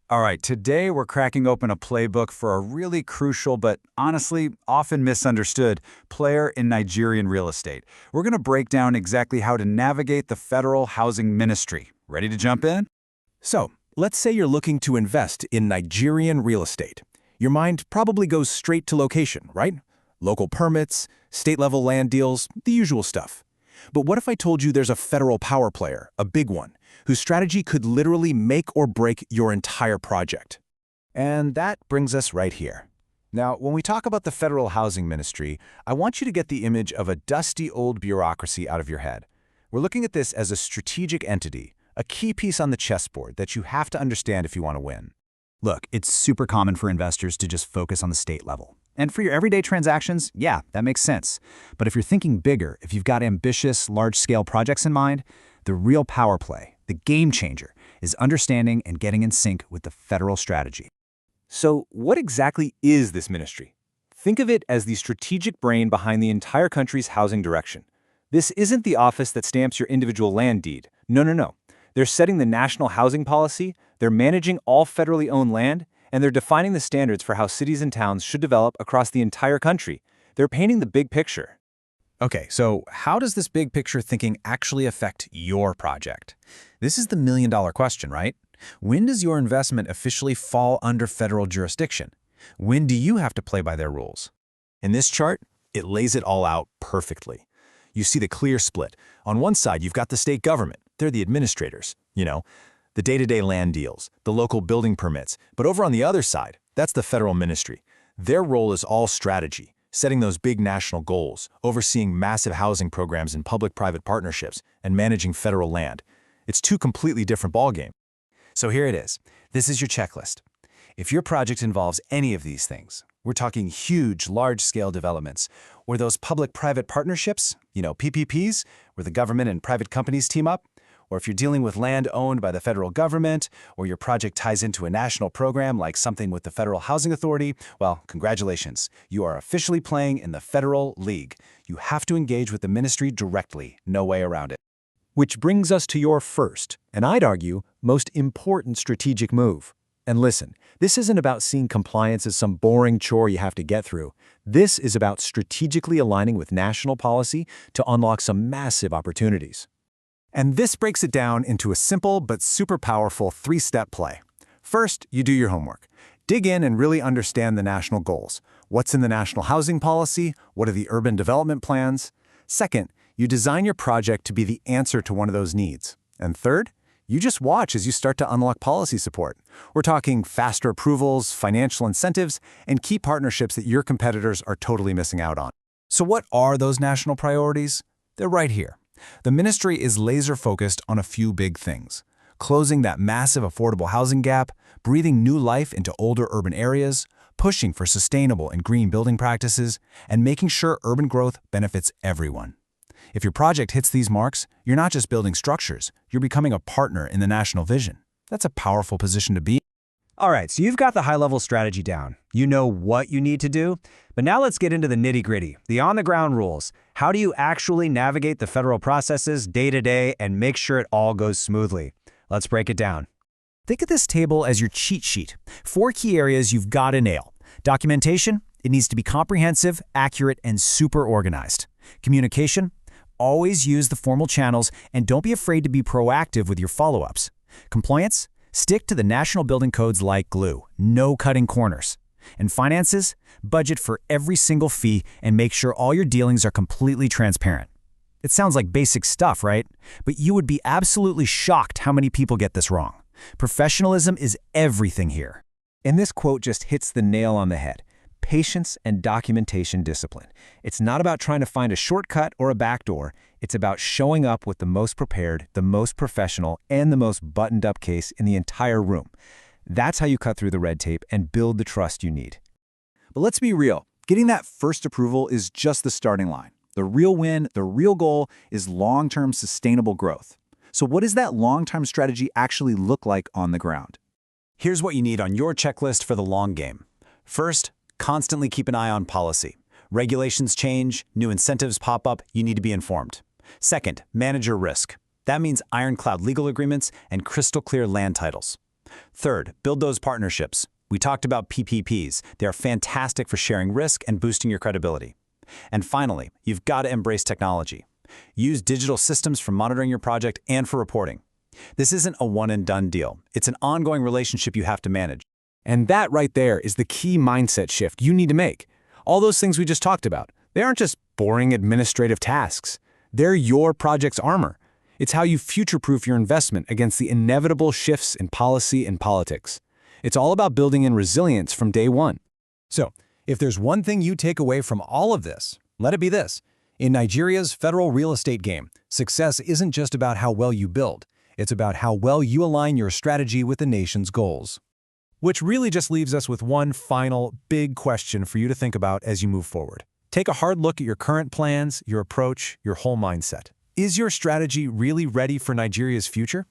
All right, today we're cracking open a playbook for a really crucial but honestly often misunderstood player in Nigerian real estate. We're going to break down exactly how to navigate the Federal Housing Ministry. Ready to jump in? So, let's say you're looking to invest in Nigerian real estate. Your mind probably goes straight to location, right? Local permits, state-level land deals, the usual stuff. But what if I told you there's a federal power player, a big one, whose strategy could literally make or break your entire project? And that brings us right here. Now, when we talk about the Federal Housing Ministry, I want you to get the image of a dusty old bureaucracy out of your head. We're looking at this as a strategic entity, a key piece on the chessboard that you have to understand if you want to win. Look, it's super common for investors to just focus on the state level. And for your everyday transactions, yeah, that makes sense. But if you're thinking bigger, if you've got ambitious, large-scale projects in mind, the real power play, the game changer, is understanding and getting in sync with the federal strategy. So, what exactly is this ministry? Think of it as the strategic brain behind the entire country's housing direction. This isn't the office that stamps your individual land deed. No. They're setting the national housing policy, they're managing all federally owned land, and they're defining the standards for how cities and towns should develop across the entire country. They're painting the big picture. Okay, so how does this big picture thinking actually affect your project? This is the million-dollar question, right? When does your investment officially fall under federal jurisdiction? When do you have to play by their rules? In this chart, it lays it all out perfectly. You see the clear split. On one side, you've got the state government. They're the administrators, the day-to-day land deals, the local building permits. But over on the other side, that's the federal ministry. Their role is all strategy, setting those big national goals, overseeing massive housing programs and public-private partnerships, and managing federal land. It's two completely different ballgames. So here it is. This is your checklist. If your project involves any of these things, we're talking huge, large-scale developments, or those public-private partnerships, PPPs, where the government and private companies team up, or if you're dealing with land owned by the federal government, or your project ties into a national program like something with the Federal Housing Authority, well, congratulations. You are officially playing in the federal league. You have to engage with the ministry directly, no way around it. Which brings us to your first, and I'd argue, most important strategic move. And listen, this isn't about seeing compliance as some boring chore you have to get through. This is about strategically aligning with national policy to unlock some massive opportunities. And this breaks it down into a simple but super powerful three-step play. First, you do your homework. Dig in and really understand the national goals. What's in the national housing policy? What are the urban development plans? Second, you design your project to be the answer to one of those needs. And third, you just watch as you start to unlock policy support. We're talking faster approvals, financial incentives, and key partnerships that your competitors are totally missing out on. So what are those national priorities? They're right here. The ministry is laser-focused on a few big things: closing that massive affordable housing gap, breathing new life into older urban areas, pushing for sustainable and green building practices, and making sure urban growth benefits everyone. If your project hits these marks, you're not just building structures, you're becoming a partner in the national vision. That's a powerful position to be in. All right, so you've got the high-level strategy down. You know what you need to do, but now let's get into the nitty-gritty, the on-the-ground rules. How do you actually navigate the federal processes day to day and make sure it all goes smoothly? Let's break it down. Think of this table as your cheat sheet. 4 key areas you've got to nail. Documentation, it needs to be comprehensive, accurate, and super organized. Communication, always use the formal channels and don't be afraid to be proactive with your follow-ups. Compliance, stick to the national building codes like glue, no cutting corners. And finances, budget for every single fee and make sure all your dealings are completely transparent. It sounds like basic stuff, right? But you would be absolutely shocked how many people get this wrong. Professionalism is everything here. And this quote just hits the nail on the head. Patience and documentation discipline. It's not about trying to find a shortcut or a backdoor. It's about showing up with the most prepared, the most professional, and the most buttoned-up case in the entire room. That's how you cut through the red tape and build the trust you need. But let's be real. Getting that first approval is just the starting line. The real win, the real goal, is long-term sustainable growth. So what does that long-term strategy actually look like on the ground? Here's what you need on your checklist for the long game. First, constantly keep an eye on policy. Regulations change, new incentives pop up, you need to be informed. Second, manage your risk. That means ironclad legal agreements and crystal clear land titles. Third, build those partnerships. We talked about PPPs. They are fantastic for sharing risk and boosting your credibility. And finally, you've got to embrace technology. Use digital systems for monitoring your project and for reporting. This isn't a one-and-done deal. It's an ongoing relationship you have to manage. And that right there is the key mindset shift you need to make. All those things we just talked about, they aren't just boring administrative tasks. They're your project's armor. It's how you future-proof your investment against the inevitable shifts in policy and politics. It's all about building in resilience from day one. So, if there's one thing you take away from all of this, let it be this. In Nigeria's federal real estate game, success isn't just about how well you build. It's about how well you align your strategy with the nation's goals. Which really just leaves us with one final, big question for you to think about as you move forward. Take a hard look at your current plans, your approach, your whole mindset. Is your strategy really ready for Nigeria's future?